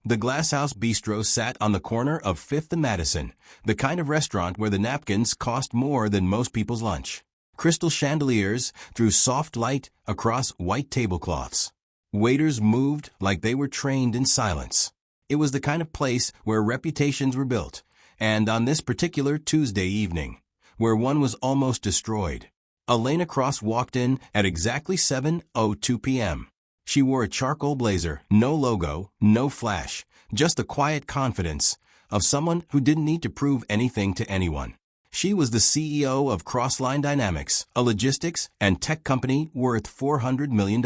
The Glass House Bistro sat on the corner of 5th and Madison, the kind of restaurant where the napkins cost more than most people's lunch. Crystal chandeliers threw soft light across white tablecloths. Waiters moved like they were trained in silence. It was the kind of place where reputations were built, and on this particular Tuesday evening, where one was almost destroyed, Elena Cross walked in at exactly 7:02 p.m. She wore a charcoal blazer, no logo, no flash, just the quiet confidence of someone who didn't need to prove anything to anyone. She was the CEO of Crossline Dynamics, a logistics and tech company worth $400 million.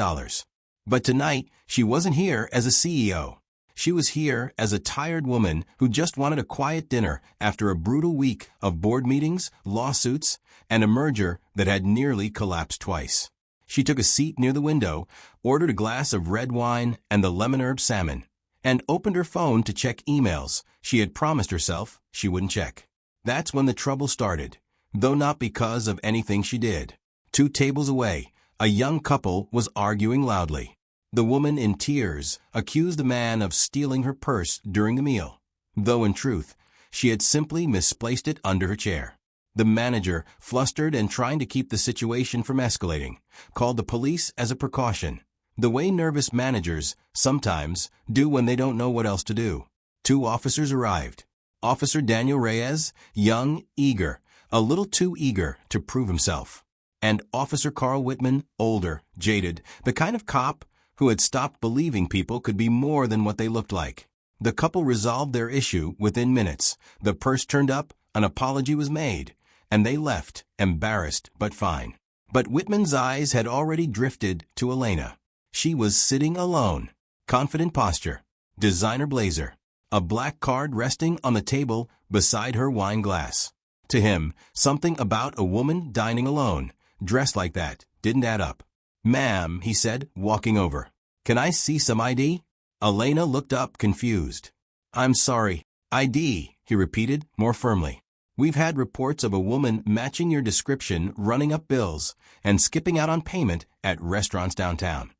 But tonight, she wasn't here as a CEO. She was here as a tired woman who just wanted a quiet dinner after a brutal week of board meetings, lawsuits, and a merger that had nearly collapsed twice. She took a seat near the window, ordered a glass of red wine and the lemon herb salmon, and opened her phone to check emails she had promised herself she wouldn't check. That's when the trouble started, though not because of anything she did. 2 tables away, a young couple was arguing loudly. The woman, in tears, accused the man of stealing her purse during the meal, though in truth, she had simply misplaced it under her chair. The manager, flustered and trying to keep the situation from escalating, called the police as a precaution, the way nervous managers sometimes do when they don't know what else to do. 2 officers arrived. Officer Daniel Reyes, young, eager, a little too eager to prove himself, and Officer Carl Whitman, older, jaded, the kind of cop who had stopped believing people could be more than what they looked like. The couple resolved their issue within minutes. The purse turned up, an apology was made, and they left, embarrassed but fine. But Whitman's eyes had already drifted to Elena. She was sitting alone, confident posture, designer blazer, a black card resting on the table beside her wine glass. To him, something about a woman dining alone, dressed like that, didn't add up. "Ma'am," he said, walking over. "Can I see some ID?" Elena looked up, confused. "I'm sorry. ID," he repeated, more firmly. "We've had reports of a woman matching your description running up bills and skipping out on payment at restaurants downtown."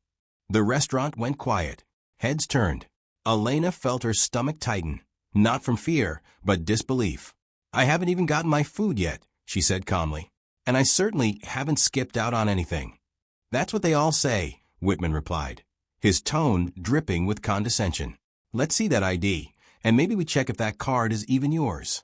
The restaurant went quiet. Heads turned. Elena felt her stomach tighten, not from fear, but disbelief. "I haven't even gotten my food yet," she said calmly. "And I certainly haven't skipped out on anything." "That's what they all say," Whitman replied, his tone dripping with condescension. "Let's see that ID, and maybe we check if that card is even yours."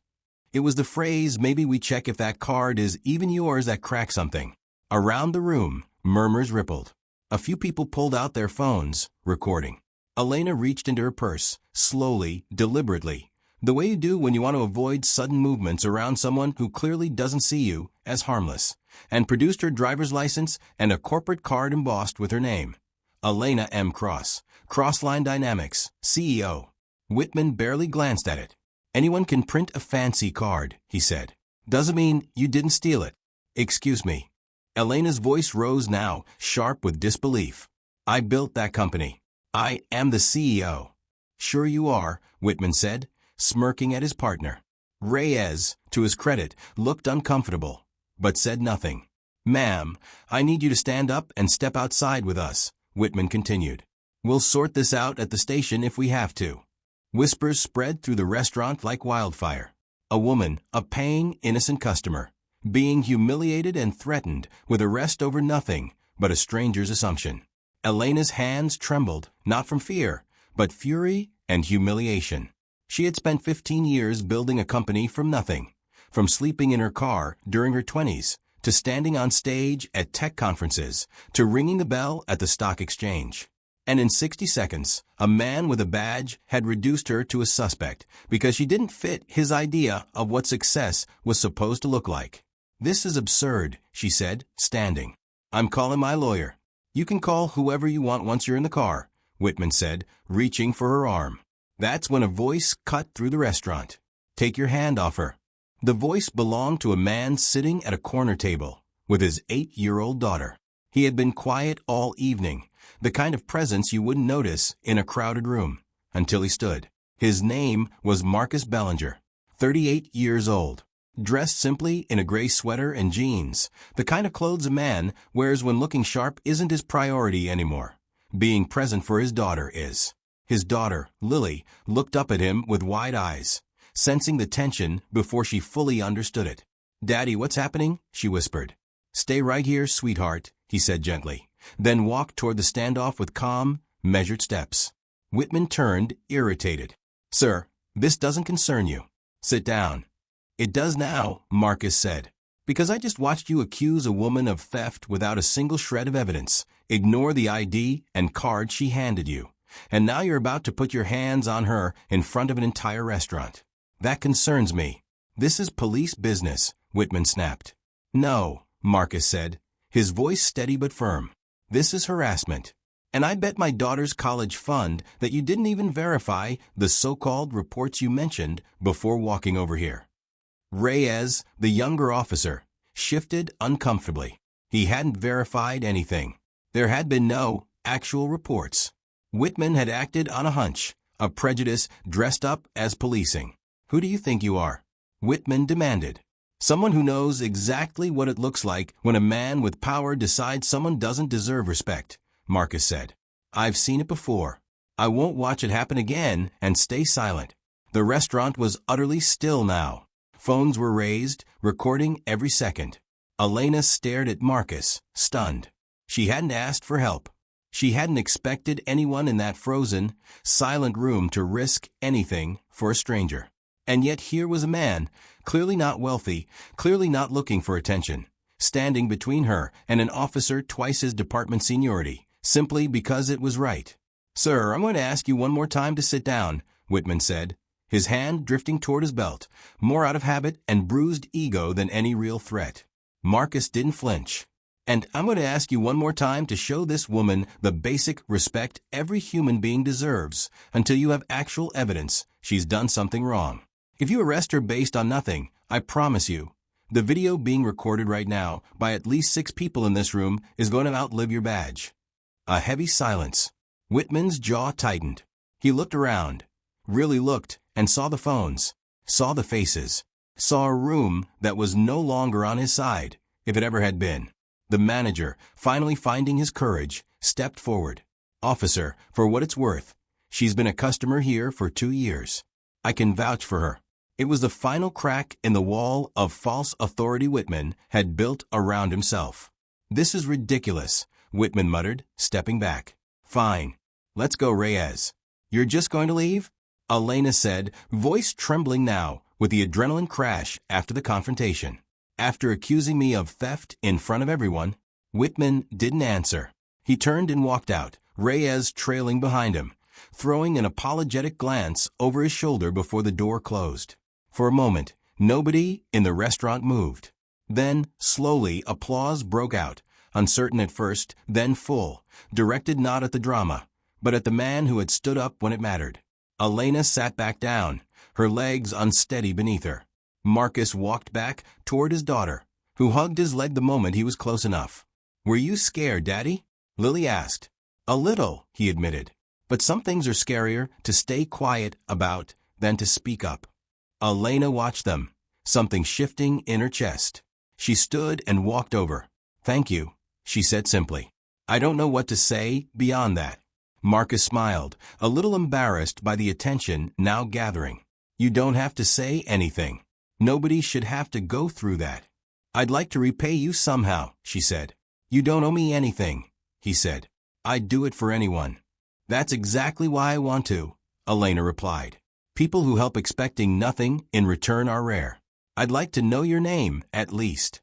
It was the phrase, "maybe we check if that card is even yours," that cracked something. Around the room, murmurs rippled. A few people pulled out their phones, recording. Elena reached into her purse, slowly, deliberately, the way you do when you want to avoid sudden movements around someone who clearly doesn't see you as harmless, and produced her driver's license and a corporate card embossed with her name. Elena M. Cross, Crossline Dynamics, CEO. Whitman barely glanced at it. "Anyone can print a fancy card," he said. "Doesn't mean you didn't steal it." "Excuse me." Elena's voice rose now, sharp with disbelief. "I built that company. I am the CEO." "Sure you are," Whitman said, smirking at his partner. Reyes, to his credit, looked uncomfortable, but said nothing. "Ma'am, I need you to stand up and step outside with us," Whitman continued. "We'll sort this out at the station if we have to." Whispers spread through the restaurant like wildfire. A woman, a paying, innocent customer, being humiliated and threatened with arrest over nothing but a stranger's assumption. Elena's hands trembled, not from fear, but fury and humiliation. She had spent 15 years building a company from nothing, from sleeping in her car during her 20s, to standing on stage at tech conferences, to ringing the bell at the stock exchange. And in 60 seconds, a man with a badge had reduced her to a suspect because she didn't fit his idea of what success was supposed to look like. "This is absurd," she said, standing. "I'm calling my lawyer." "You can call whoever you want once you're in the car," Whitman said, reaching for her arm. That's when a voice cut through the restaurant. "Take your hand off her." The voice belonged to a man sitting at a corner table with his 8-year-old daughter. He had been quiet all evening, the kind of presence you wouldn't notice in a crowded room, until he stood. His name was Marcus Bellinger, 38 years old, dressed simply in a gray sweater and jeans, the kind of clothes a man wears when looking sharp isn't his priority anymore. Being present for his daughter is. His daughter, Lily, looked up at him with wide eyes, sensing the tension before she fully understood it. "Daddy, what's happening?" she whispered. "Stay right here, sweetheart," he said gently, then walked toward the standoff with calm, measured steps. Whitman turned, irritated. "Sir, this doesn't concern you. Sit down." "It does now," Marcus said. "Because I just watched you accuse a woman of theft without a single shred of evidence, ignore the ID and card she handed you, and now you're about to put your hands on her in front of an entire restaurant. That concerns me." "This is police business," Whitman snapped. "No," Marcus said, his voice steady but firm. "This is harassment. And I bet my daughter's college fund that you didn't even verify the so-called reports you mentioned before walking over here." Reyes, the younger officer, shifted uncomfortably. He hadn't verified anything. There had been no actual reports. Whitman had acted on a hunch, a prejudice dressed up as policing. "Who do you think you are?" Whitman demanded. "Someone who knows exactly what it looks like when a man with power decides someone doesn't deserve respect," Marcus said. "I've seen it before. I won't watch it happen again and stay silent." The restaurant was utterly still now. Phones were raised, recording every second. Elena stared at Marcus, stunned. She hadn't asked for help. She hadn't expected anyone in that frozen, silent room to risk anything for a stranger. And yet here was a man, clearly not wealthy, clearly not looking for attention, standing between her and an officer twice his department seniority, simply because it was right. "Sir, I'm going to ask you one more time to sit down," Whitman said, his hand drifting toward his belt, more out of habit and bruised ego than any real threat. Marcus didn't flinch. "And I'm going to ask you one more time to show this woman the basic respect every human being deserves until you have actual evidence she's done something wrong. If you arrest her based on nothing, I promise you, the video being recorded right now by at least 6 people in this room is going to outlive your badge." A heavy silence. Whitman's jaw tightened. He looked around, really looked, and saw the phones, saw the faces, saw a room that was no longer on his side, if it ever had been. The manager, finally finding his courage, stepped forward. "Officer, for what it's worth, she's been a customer here for 2 years. I can vouch for her." It was the final crack in the wall of false authority Whitman had built around himself. "This is ridiculous," Whitman muttered, stepping back. "Fine. Let's go, Reyes." "You're just going to leave?" Elena said, voice trembling now with the adrenaline crash after the confrontation. "After accusing me of theft in front of everyone?" Whitman didn't answer. He turned and walked out, Reyes trailing behind him, throwing an apologetic glance over his shoulder before the door closed. For a moment, nobody in the restaurant moved. Then, slowly, applause broke out, uncertain at first, then full, directed not at the drama, but at the man who had stood up when it mattered. Elena sat back down, her legs unsteady beneath her. Marcus walked back toward his daughter, who hugged his leg the moment he was close enough. "Were you scared, Daddy?" Lily asked. "A little," he admitted. "But some things are scarier to stay quiet about than to speak up." Elena watched them, something shifting in her chest. She stood and walked over. "Thank you," she said simply. "I don't know what to say beyond that." Marcus smiled, a little embarrassed by the attention now gathering. "You don't have to say anything. Nobody should have to go through that." "I'd like to repay you somehow," she said. "You don't owe me anything," he said. "I'd do it for anyone." "That's exactly why I want to," Elena replied. "People who help expecting nothing in return are rare. I'd like to know your name, at least."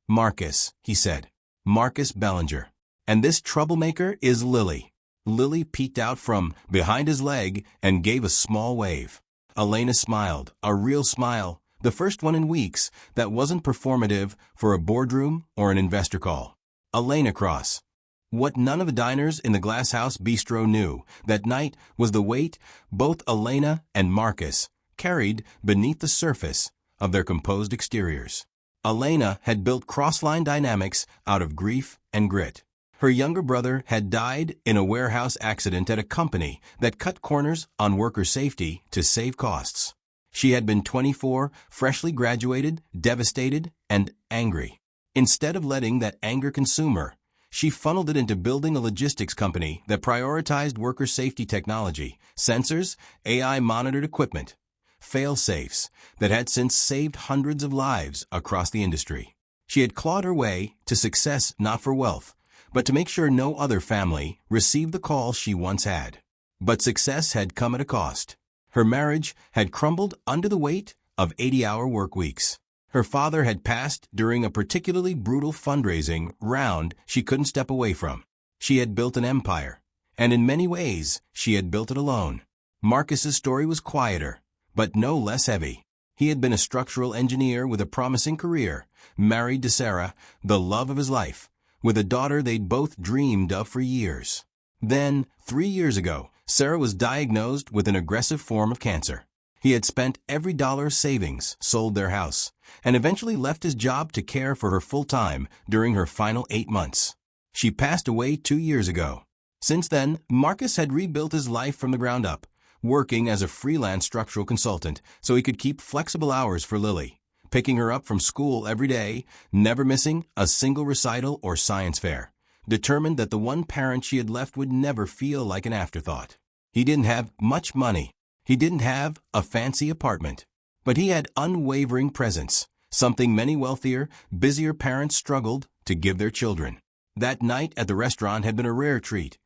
"Marcus," he said. "Marcus Bellinger. And this troublemaker is Lily." Lily peeked out from behind his leg and gave a small wave. Elena smiled, a real smile, the first one in weeks that wasn't performative for a boardroom or an investor call. Elena Cross. What none of the diners in the Glass House Bistro knew that night was the weight both Elena and Marcus carried beneath the surface of their composed exteriors. Elena had built cross-line dynamics out of grief and grit. Her younger brother had died in a warehouse accident at a company that cut corners on worker safety to save costs. She had been 24, freshly graduated, devastated, and angry. Instead of letting that anger consume her, She funneled it into building a logistics company that prioritized worker safety technology, sensors, AI-monitored equipment, fail-safes that had since saved hundreds of lives across the industry. She had clawed her way to success not for wealth, but to make sure no other family received the call she once had. But success had come at a cost. Her marriage had crumbled under the weight of 80-hour work weeks. Her father had passed during a particularly brutal fundraising round she couldn't step away from. She had built an empire, and in many ways, she had built it alone. Marcus's story was quieter, but no less heavy. He had been a structural engineer with a promising career, married to Sarah, the love of his life, with a daughter they'd both dreamed of for years. Then, 3 years ago, Sarah was diagnosed with an aggressive form of cancer. He had spent every dollar of savings, sold their house, and eventually left his job to care for her full-time during her final 8 months. She passed away 2 years ago. Since then, Marcus had rebuilt his life from the ground up, working as a freelance structural consultant so he could keep flexible hours for Lily, picking her up from school every day, never missing a single recital or science fair, determined that the one parent she had left would never feel like an afterthought. He didn't have much money. He didn't have a fancy apartment. But he had unwavering presence, something many wealthier, busier parents struggled to give their children. That night at the restaurant had been a rare treat.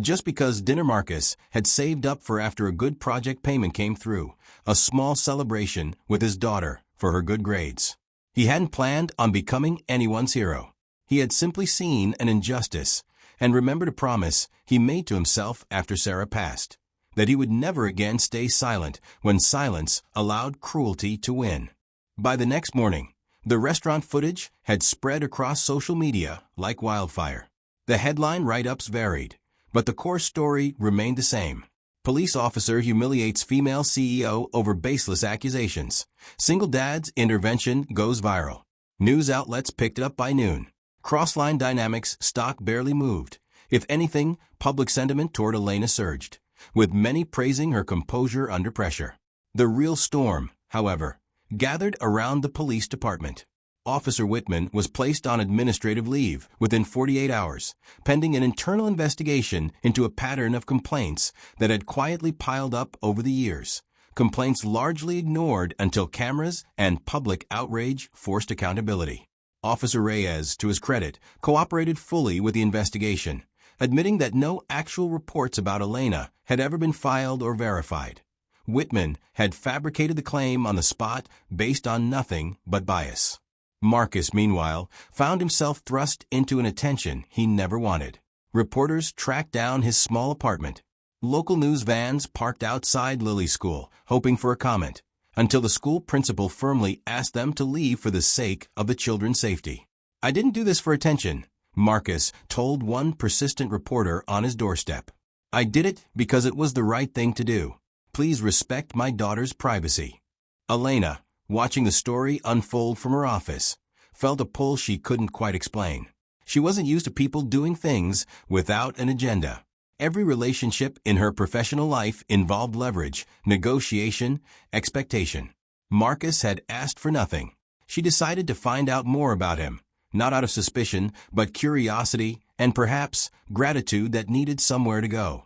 Just because dinner Marcus had saved up for after a good project payment came through, a small celebration with his daughter for her good grades. He hadn't planned on becoming anyone's hero. He had simply seen an injustice and remembered a promise he made to himself after Sarah passed, that he would never again stay silent when silence allowed cruelty to win. By the next morning, the restaurant footage had spread across social media like wildfire. The headline write-ups varied, but the core story remained the same. Police officer humiliates female CEO over baseless accusations. Single dad's intervention goes viral. News outlets picked it up by noon. Crossline Dynamics stock barely moved. If anything, public sentiment toward Elena surged, with many praising her composure under pressure. The real storm, however, gathered around the police department. Officer Whitman was placed on administrative leave within 48 hours, pending an internal investigation into a pattern of complaints that had quietly piled up over the years. Complaints largely ignored until cameras and public outrage forced accountability. Officer Reyes, to his credit, cooperated fully with the investigation, admitting that no actual reports about Elena had ever been filed or verified. Whitman had fabricated the claim on the spot based on nothing but bias. Marcus, meanwhile, found himself thrust into an attention he never wanted. Reporters tracked down his small apartment. Local news vans parked outside Lily's school, hoping for a comment, until the school principal firmly asked them to leave for the sake of the children's safety. "I didn't do this for attention," Marcus told one persistent reporter on his doorstep. "I did it because it was the right thing to do. Please respect my daughter's privacy." Elena, watching the story unfold from her office, felt a pull she couldn't quite explain. She wasn't used to people doing things without an agenda. Every relationship in her professional life involved leverage, negotiation, expectation. Marcus had asked for nothing. She decided to find out more about him, not out of suspicion, but curiosity and perhaps gratitude that needed somewhere to go.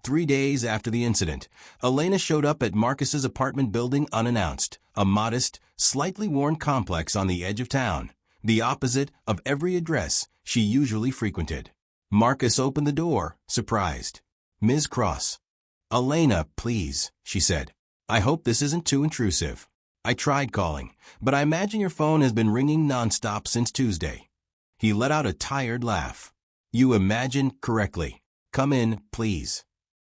3 days after the incident, Elena showed up at Marcus's apartment building unannounced, a modest, slightly worn complex on the edge of town, the opposite of every address she usually frequented. Marcus opened the door, surprised. "Ms. Cross." "Elena, please," she said. "I hope this isn't too intrusive. I tried calling, but I imagine your phone has been ringing nonstop since Tuesday." He let out a tired laugh. "You imagined correctly. Come in, please."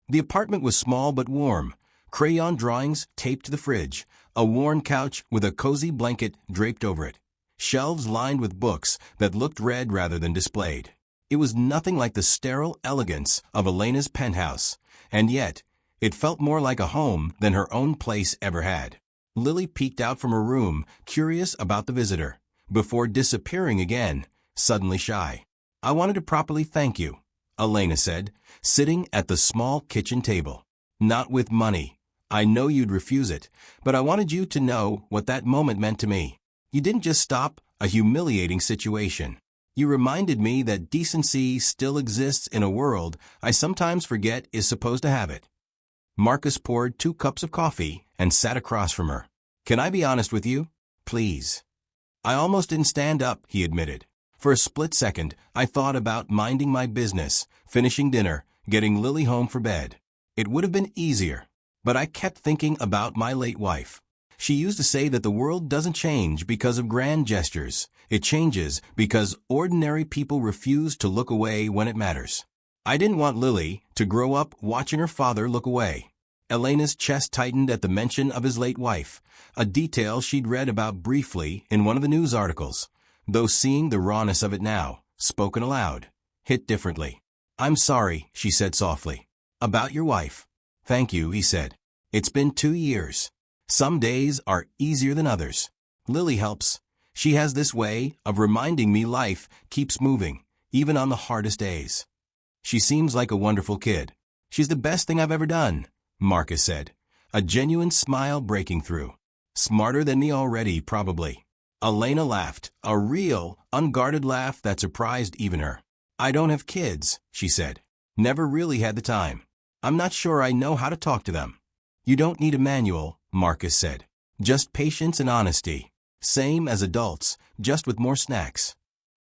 The apartment was small but warm. Crayon drawings taped to the fridge, a worn couch with a cozy blanket draped over it, shelves lined with books that looked read rather than displayed. It was nothing like the sterile elegance of Elena's penthouse, and yet it felt more like a home than her own place ever had. Lily peeked out from her room, curious about the visitor, before disappearing again, suddenly shy. "I wanted to properly thank you," Elena said, sitting at the small kitchen table. "Not with money. I know you'd refuse it, but I wanted you to know what that moment meant to me. You didn't just stop a humiliating situation. You reminded me that decency still exists in a world I sometimes forget is supposed to have it. Marcus poured 2 cups of coffee and sat across from her. Can I be honest with you? Please. I almost didn't stand up, he admitted. For a split second, I thought about minding my business, finishing dinner, getting Lily home for bed. It would have been easier. But I kept thinking about my late wife. She used to say that the world doesn't change because of grand gestures. It changes because ordinary people refuse to look away when it matters. I didn't want Lily to grow up watching her father look away. Elena's chest tightened at the mention of his late wife, a detail she'd read about briefly in one of the news articles, though seeing the rawness of it now, spoken aloud, hit differently. I'm sorry, she said softly. About your wife. Thank you, he said. It's been 2 years. Some days are easier than others. Lily helps. She has this way of reminding me life keeps moving, even on the hardest days. She seems like a wonderful kid. She's the best thing I've ever done, Marcus said, a genuine smile breaking through. Smarter than me already, probably. Elena laughed, a real, unguarded laugh that surprised even her. I don't have kids, she said. Never really had the time. I'm not sure I know how to talk to them. You don't need a manual, Marcus said. Just patience and honesty. Same as adults, just with more snacks.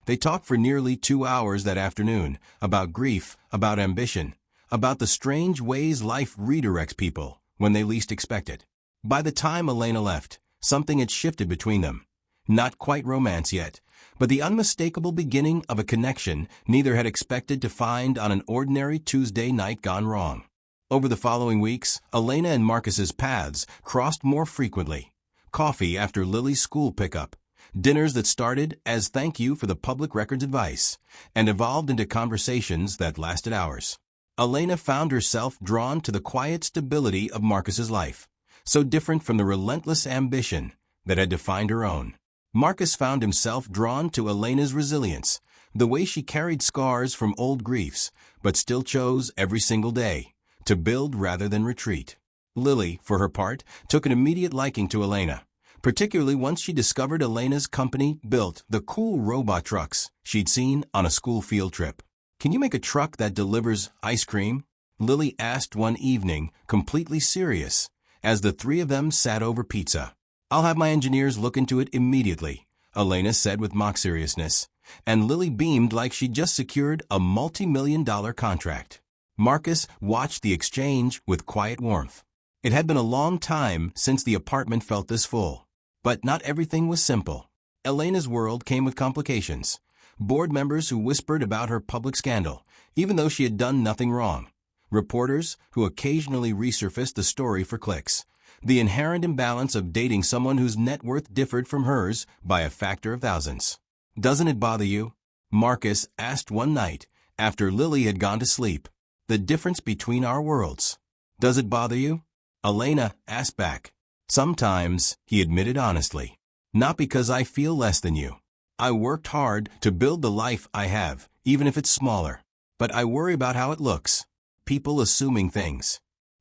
They talked for nearly 2 hours that afternoon, about grief, about ambition, about the strange ways life redirects people when they least expect it. By the time Elena left, something had shifted between them. Not quite romance yet, but the unmistakable beginning of a connection neither had expected to find on an ordinary Tuesday night gone wrong. Over the following weeks, Elena and Marcus's paths crossed more frequently. Coffee after Lily's school pickup, dinners that started as thank you for the public records advice, and evolved into conversations that lasted hours. Elena found herself drawn to the quiet stability of Marcus's life, so different from the relentless ambition that had defined her own. Marcus found himself drawn to Elena's resilience, the way she carried scars from old griefs, but still chose every single day to build rather than retreat. Lily, for her part, took an immediate liking to Elena, particularly once she discovered Elena's company built the cool robot trucks she'd seen on a school field trip. Can you make a truck that delivers ice cream? Lily asked one evening, completely serious, as the 3 of them sat over pizza. I'll have my engineers look into it immediately, Elena said with mock seriousness, and Lily beamed like she'd just secured a multi-million-dollar contract. Marcus watched the exchange with quiet warmth. It had been a long time since the apartment felt this full. But not everything was simple. Elena's world came with complications. Board members who whispered about her public scandal, even though she had done nothing wrong. Reporters who occasionally resurfaced the story for clicks. The inherent imbalance of dating someone whose net worth differed from hers by a factor of thousands. Doesn't it bother you? Marcus asked one night, after Lily had gone to sleep. The difference between our worlds. Does it bother you? Elena asked back. Sometimes, he admitted honestly. Not because I feel less than you. I worked hard to build the life I have, even if it's smaller. But I worry about how it looks. People assuming things.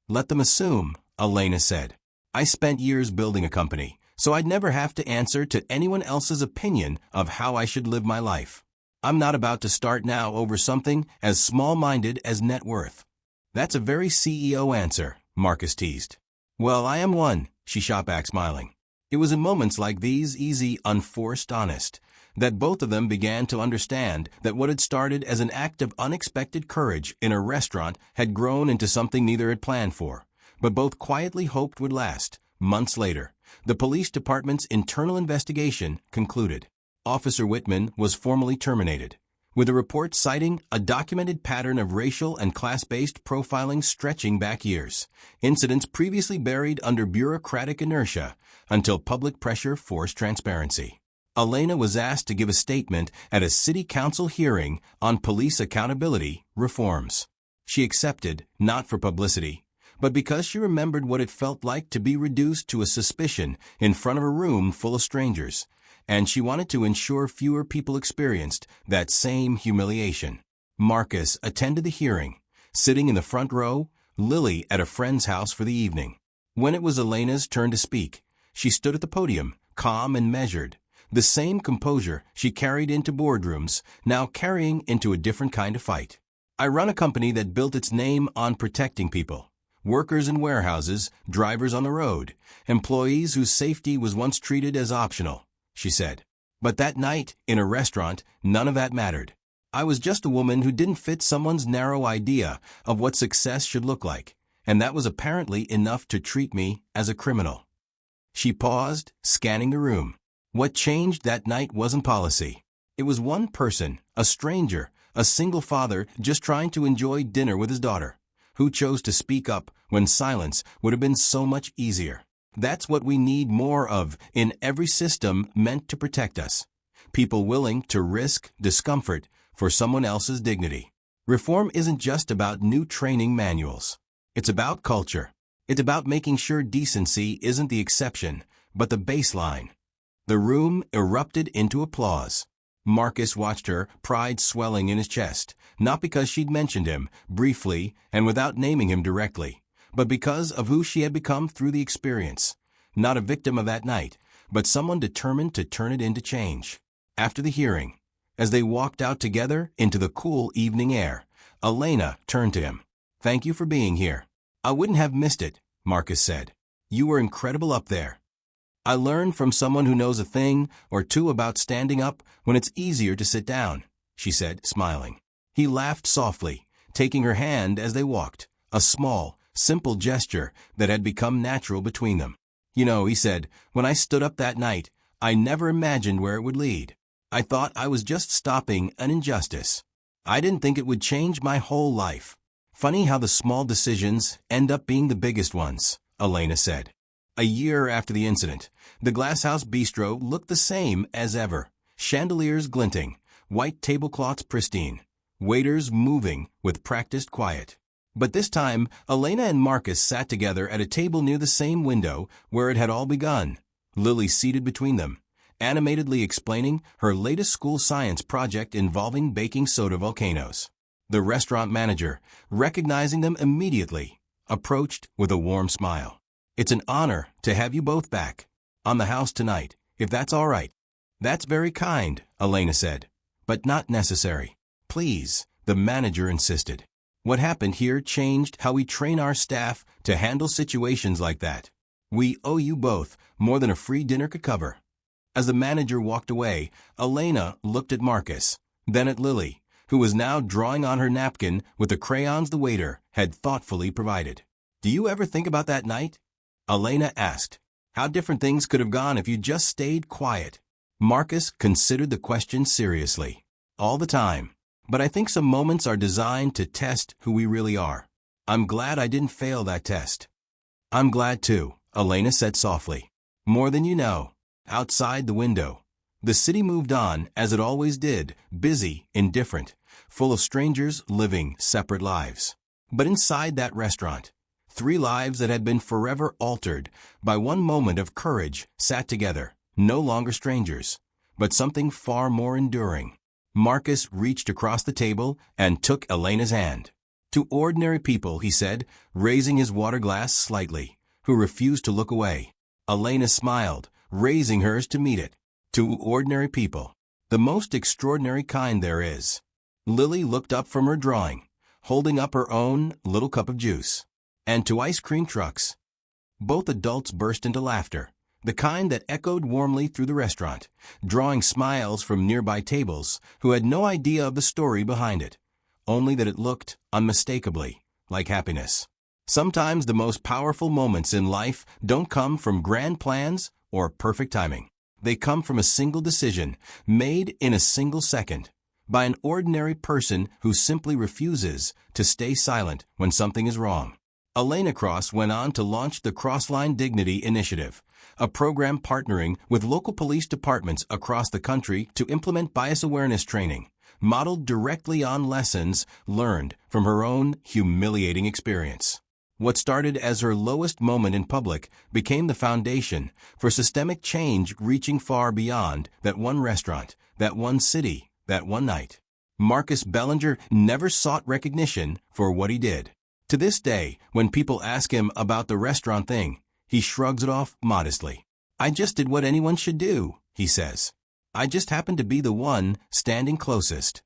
Let them assume, Elena said. I spent years building a company, so I'd never have to answer to anyone else's opinion of how I should live my life. I'm not about to start now over something as small-minded as net worth. That's a very CEO answer, Marcus teased. Well, I am one, she shot back smiling. It was in moments like these, easy, unforced, honest, that both of them began to understand that what had started as an act of unexpected courage in a restaurant had grown into something neither had planned for, but both quietly hoped would last. Months later, the police department's internal investigation concluded. Officer Whitman was formally terminated, with a report citing a documented pattern of racial and class-based profiling stretching back years, incidents previously buried under bureaucratic inertia until public pressure forced transparency. Elena was asked to give a statement at a city council hearing on police accountability reforms. She accepted, not for publicity, but because she remembered what it felt like to be reduced to a suspicion in front of a room full of strangers, and she wanted to ensure fewer people experienced that same humiliation. Marcus attended the hearing, sitting in the front row, Lily at a friend's house for the evening. When it was Elena's turn to speak, she stood at the podium, calm and measured, The same composure she carried into boardrooms, now carrying into a different kind of fight. I run a company that built its name on protecting people. Workers in warehouses, drivers on the road, employees whose safety was once treated as optional, she said. But that night, in a restaurant, none of that mattered. I was just a woman who didn't fit someone's narrow idea of what success should look like, and that was apparently enough to treat me as a criminal. She paused, scanning the room. What changed that night wasn't policy. It was one person, a stranger, a single father just trying to enjoy dinner with his daughter, who chose to speak up when silence would have been so much easier. That's what we need more of in every system meant to protect us. People willing to risk discomfort for someone else's dignity. Reform isn't just about new training manuals. It's about culture. It's about making sure decency isn't the exception, but the baseline. The room erupted into applause. Marcus watched her, pride swelling in his chest, not because she'd mentioned him, briefly and without naming him directly, but because of who she had become through the experience. Not a victim of that night, but someone determined to turn it into change. After the hearing, as they walked out together into the cool evening air, Elena turned to him. "Thank you for being here. I wouldn't have missed it," Marcus said. "You were incredible up there." "I learned from someone who knows a thing or two about standing up when it's easier to sit down," she said, smiling. He laughed softly, taking her hand as they walked, a small, simple gesture that had become natural between them. "You know," he said, "when I stood up that night, I never imagined where it would lead. I thought I was just stopping an injustice. I didn't think it would change my whole life." "Funny how the small decisions end up being the biggest ones," Elena said. A year after the incident, the Glasshouse Bistro looked the same as ever. Chandeliers glinting, white tablecloths pristine, waiters moving with practiced quiet. But this time, Elena and Marcus sat together at a table near the same window where it had all begun. Lily seated between them, animatedly explaining her latest school science project involving baking soda volcanoes. The restaurant manager, recognizing them immediately, approached with a warm smile. "It's an honor to have you both back on the house tonight, if that's all right." "That's very kind," Elena said, "but not necessary." "Please," the manager insisted. "What happened here changed how we train our staff to handle situations like that. We owe you both more than a free dinner could cover." As the manager walked away, Elena looked at Marcus, then at Lily, who was now drawing on her napkin with the crayons the waiter had thoughtfully provided. "Do you ever think about that night?" Elena asked. "How different things could have gone if you just stayed quiet." Marcus considered the question seriously. "All the time. But I think some moments are designed to test who we really are. I'm glad I didn't fail that test." "I'm glad too," Elena said softly. "More than you know." Outside the window, the city moved on as it always did, busy, indifferent, full of strangers living separate lives. But inside that restaurant, 3 lives that had been forever altered by one moment of courage sat together, no longer strangers, but something far more enduring. Marcus reached across the table and took Elena's hand. "To ordinary people," he said, raising his water glass slightly, who refused to look away. Elena smiled, raising hers to meet it. "To ordinary people. The most extraordinary kind there is." Lily looked up from her drawing, holding up her own little cup of juice. "And to ice cream trucks." Both adults burst into laughter, the kind that echoed warmly through the restaurant, drawing smiles from nearby tables who had no idea of the story behind it, only that it looked, unmistakably, like happiness. Sometimes the most powerful moments in life don't come from grand plans or perfect timing. They come from a single decision, made in a single second, by an ordinary person who simply refuses to stay silent when something is wrong. Elena Cross went on to launch the Crossline Dignity Initiative, a program partnering with local police departments across the country to implement bias awareness training, modeled directly on lessons learned from her own humiliating experience. What started as her lowest moment in public became the foundation for systemic change reaching far beyond that one restaurant, that one city, that one night. Marcus Bellinger never sought recognition for what he did. To this day, when people ask him about the restaurant thing, he shrugs it off modestly. "I just did what anyone should do," he says. I just happened to be the one standing closest.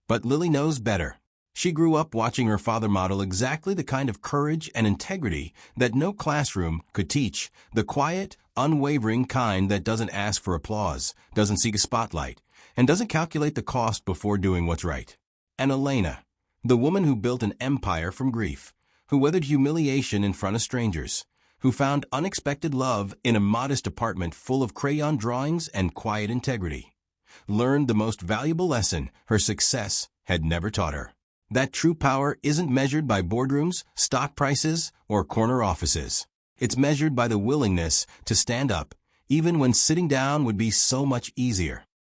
But Lily knows better. She grew up watching her father model exactly the kind of courage and integrity that no classroom could teach, the quiet, unwavering kind that doesn't ask for applause, doesn't seek a spotlight, and doesn't calculate the cost before doing what's right. And Elena, the woman who built an empire from grief, who weathered humiliation in front of strangers, who found unexpected love in a modest apartment full of crayon drawings and quiet integrity, learned the most valuable lesson her success had never taught her. That true power isn't measured by boardrooms, stock prices, or corner offices. It's measured by the willingness to stand up, even when sitting down would be so much easier.